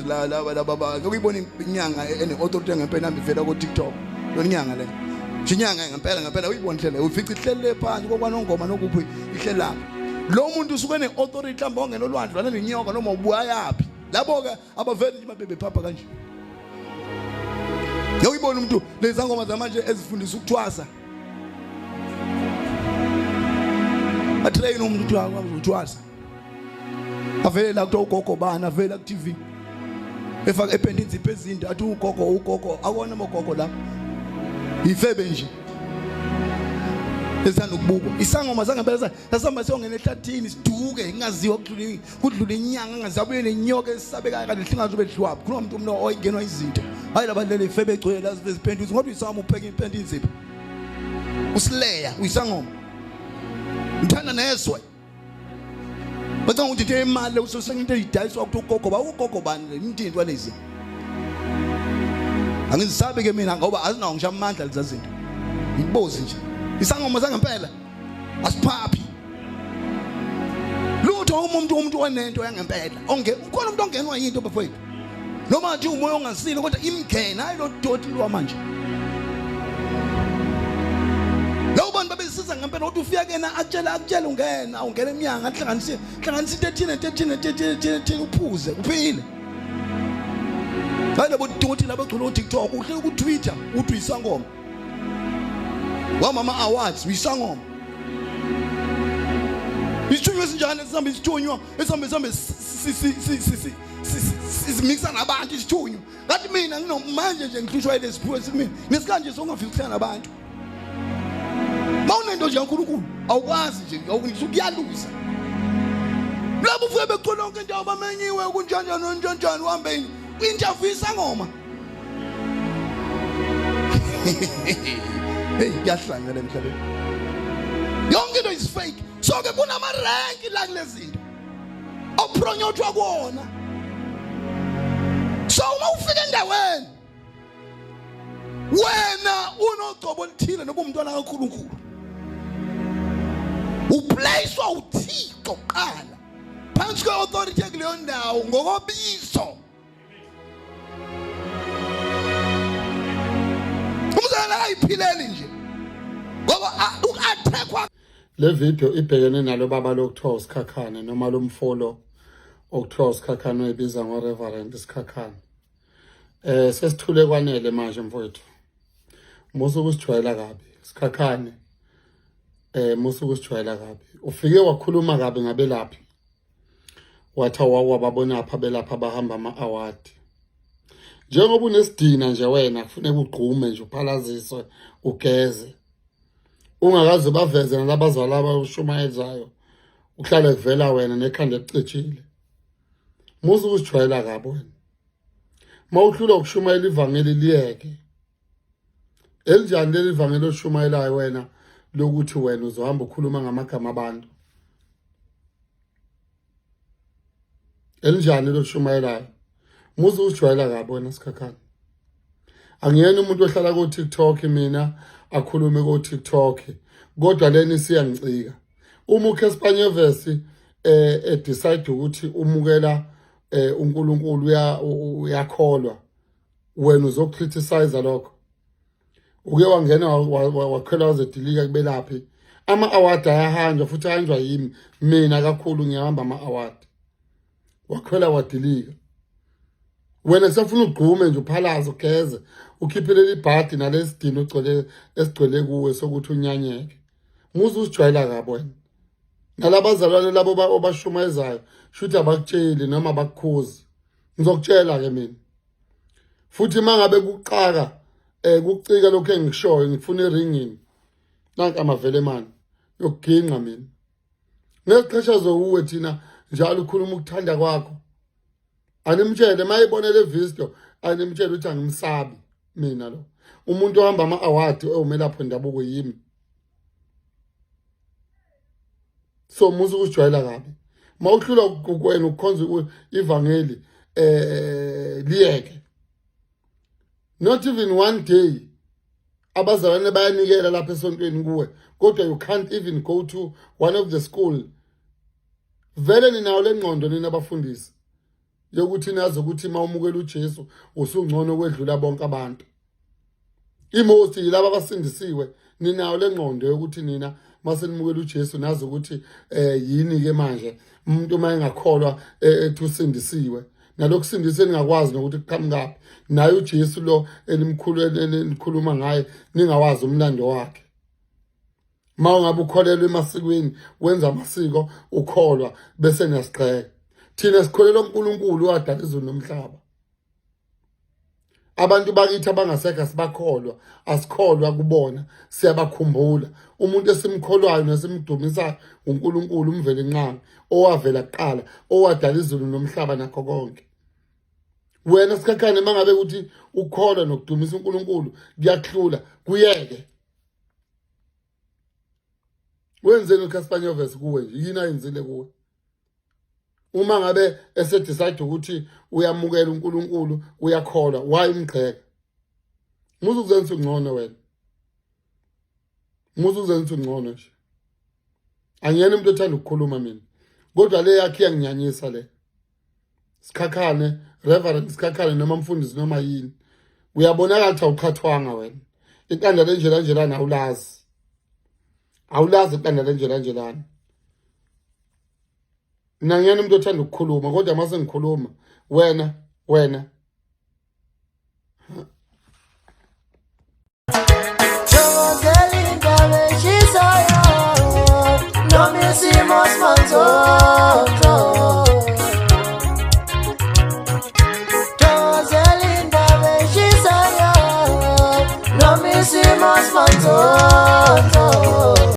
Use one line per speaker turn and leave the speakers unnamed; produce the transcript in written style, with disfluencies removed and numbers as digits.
la baba ngokuyibona inyanga ene authority ngempela ivela ku TikTok lo nyanga le inyanga ngempela uyibona hle ufica ihlele phansi kokwanongoma nokuphi ihlelapha lo muntu usuke ne authority mhlawumbe ongena olwandle lana nenyoka noma ubuya yapi labo ke abaveli nje mabebe phapha kanje uyibona umuntu lezi ngoma zamanje ezifundisa ukuthwasa atrain umuntu ukuthwasa avele la kuthi ugogo bana avela ku TV efaka ependa inzipho ezinde athi ugogo awona amagogo la ifebe nje esanda ukubukwa isangoma zangempela sasihamba siyongena ehlathini siduke ingaziwa kudlula inyanga angazabuye nenyoka esabekayo kanti hlingazo bedliwaphi kulo muntu umno oyingenwa izinto hayi labalele ifebe egcwele la siphenduza ngoba isangoma upheka impenda inzipho usileya uyisangoma ngithanda nezwe bathi ukuthi imali usosenginte idayiswa ukuthi ugogo ba ugogo bani le into walezi angisabe ke mina ngoba azinawo ngisha amandla lezazinto ngibozi nje isangoma zangempela asiphaphi lutho umuntu onento yangempela ukhona umuntu ongenwa yinto bafowethu noma athi umoya ongasile kodwa imgena hayi lo doti lwa manje lo bantu babesiza ngempela ukuthi ufika kena akutshela ungena eminyanga ahlanganise 13 uphuze uphile hayi labo doti labo gcula TikTok uhle ku Twitter uthi uyisangoma wamama awards uyisangoma isithunywa sinjani esihamba isithunywa esihambe simixa nabantu isithunywa ngathi mina nginomanje nje ngihlushwa ile sipho simina nesikanje songafika ukuhlala nabantu mawunento nje uNkulunkulu awukwazi nje ukuyaluza labo ufike begcona konke into abamenyiwe kunjanja nonjani uhambeni interview isangoma hey yahlangana emhlabeni yonke into is fake so ke kunama rank la kulezinto opronyotwa kuona so uma ufika endaweni wena unogcobo olithile noba umntwana kaNkulunkulu uplacewa uThixo qala phansi kwe-authority kuleyo ndawo ngokobizo umzala ayiphileli nje ngoba uku-attackwa.
Le video ibhekene nalo baba lokuthiwa uSikhakhane noma lo mfolo okuthiwa uSikhakhane oyibiza ngo-Reverend Sikhakhane. Sesithule kwanele manje mfowethu. Musu kusijwayela kabi Sikhakhane. Musu kusijwayela kabi. Ufike wakhuluma kabi ngabelaphi. Wathi wababona apha belapha bahamba ama-award. Njengoba unesidina nje wena kufuneka ugqume nje uphalaziswe ugeze. Ungakaze baveze nalabazali abashumayelayo uhlale kuvela wena nekhanda elicijile. Musu kusijwayela kabi wena. Mawuhlula ukushumayela ivangeli liyeke. Elinjani leli vangeli oshumayelayo wena lokuthi wena uzohamba ukhuluma ngamagama abantu? Elinjani loshumayelayo? Musu ujwayela kabi wena Sikhakhane. Angiyena umuntu ohlala ku TikTok mina akhulume ku TikTok kodwa leni siyangicika. Uma uKespanye Vesi decide ukuthi umukela uNkulunkulu uyakholwa wena uzokriticize lokho. Uke wangena wakhwela wazedilika kubelaphi ama-award ayahanjwa futhi ahanjwa yimi mina kakhulu ngiyahamba ama-award wakhwela wadilika wena sefuna ugqume nje uphalaza ugeze ukhiphele ibhadi nalesidini esigcwele kuwe sokuthi unyanyeke. Musu usijwayela kabi wena nalabazalwane labo obashumayezayo shuthi abakutsheli noma abakukhuzi ngizokutshela ke mina futhi mangabe kuqaka kucika lokho engikushoyo ngifuna iringini nanka amavele mani yokuginqa mina ngesikhathi zokuwe thina njalo ukhuluma ukuthanda kwakho animtshele mayibone le video animtshele ukuthi angimsabi mina lo umuntu ohamba ama-award ewumelapho ndabuko yimi. So musu kusijwayela kabi mawuhlula kukwena ukukhonza ivangeli liyeke. Not even one day abazalwane bayanikela lapha esontweni kuwe kodwa you can't even go to one of the school. Vele ninawo lengqondo nina abafundisi yokuthi nazi ukuthi mawumukela uJesu usungcono kwedlula bonke abantu. Imosi yilabo abasindisiwe ninawo lengqondo yokuthi nina masenimukela uJesu nazi ukuthi yini ke manje umuntu mayengakholwa ethi usindisiwe. Nalokusindiseni ngakwazi nokuthi kuqhamuka naye uJesu lo elimkhuluma ngaye ningawazi umlando wakhe. Mawungabe ukholelwa emasikweni wenza amasiko ukholwa bese niyasiqheka. Thina sikholelwa uNkulunkulu owadala izulu nomhlaba. Abantu bakithi abangasekho sibakholwa, asikholwa kubona, siyabakhumbula. Umuntu esimkholwayo nesimdumisayo uNkulunkulu umveli nqangi owavela kuqala, owadala izulu nomhlaba nakho konke. Wena sikhakhane mangabe ukuthi ukholwa nokudumisa uNkulunkulu kuyakuhlula, kuyeke. Wenzeni uCaspanyovesi kuwe nje, yini ayenzile kuwe? Uma ngabe esedecide ukuthi uyamukela uNkulunkulu, uyakholwa, why umgxeka? Musu kuzenza ungcono wena. Musu kuzenza ungcono nje. Angiyena umuntu othanda ukukhuluma mina. Kodwa le yakhe iyanginyanyisa le. Sikhakhane, reverend sikhakhane noma mfundisi noma yini. Uyabonakala ukuthi awuqhathwanga wena. Iqanda lenjelanjelana awulazi. Awulazi iqanda lenjelanjelana. Nangiyena umuntu othanda ukukhuluma kodwa mase ngikhuluma wena
Nome hicimos manso